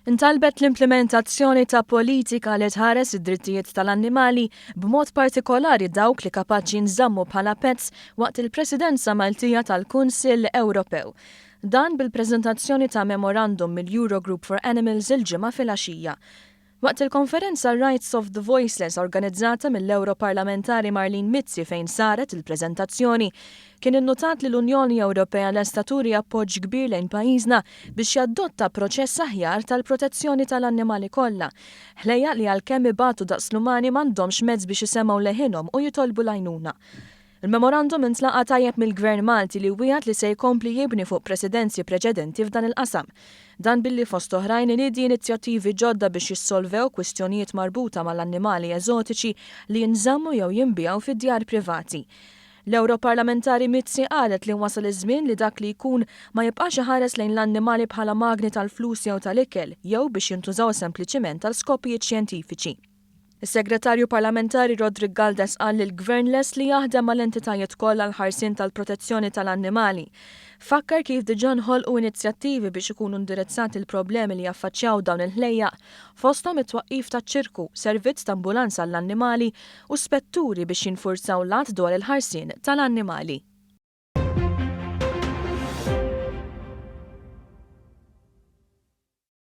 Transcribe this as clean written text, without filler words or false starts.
Intalbet l-implementazzjoni ta' politika li tħares id-drittijiet tal-annimali b'mod partikolari dawk li kapaċi nżammu bħala pets waqt il-Presidenza Maltija tal-Kunsill Ewropew. Dan bil-preżentazzjoni ta' memorandum mill-Eurogroup for Animals il-ġimgħa fil-għaxija. Waqt il-konferenza Rights of the Voiceless organizzata mill-Europarlamentari Marlene Mizzi fejn saret il-preżentazzjoni, kien innotat li l-Unjoni Ewropea l-estaturi appoġġ kbir lejn pajjiżna biex jaddotta proċess aħjar tal-protezzjoni tal-annimali kollha. Ħlejja li għalkemm ibatu daqs l-umani m'għandhomx mezz biex isemgħu leħinhom u jitolbu l-għajnuna. Il-memorandum intlaqa tajjeb mill-Gvern Malti li wieħed li se jkompli jibni fuq presidenzi preċedenti f'dan il-qasam. Dan billi fost oħrajn inidi inizjattivi ġodda biex jissolvew kwistjonijiet marbuta mal-annimali eżotiċi li jinżammu jew jinbijaw fid-djar privati. L-Europarlamentari Mizzi qalet li wasal iż-żmien li dak li jkun ma jibqax iħares lejn l-annimali bħala magni tal-flus jew tal-ikel jew biex jintużaw sempliċiment għal skopijiet xjentifiċi. Is-Segretarju Parlamentari Rodrik Galdes qal li l-Gvern les li jaħdem mal-entitajiet kollha l-ħarsien tal-protezzjoni tal-annimali. Fakkar kif diġà nħolqu inizjattivi biex ikunu indirizzati l-problemi li jaffaċċjaw dawn il-ħlejjaq fosthom it-twaqqif taċ-ċirku, servizz ta' ambulanza għall-annimali u spetturi biex jinfurzaw lat dwar il-ħarsien tal-annimali.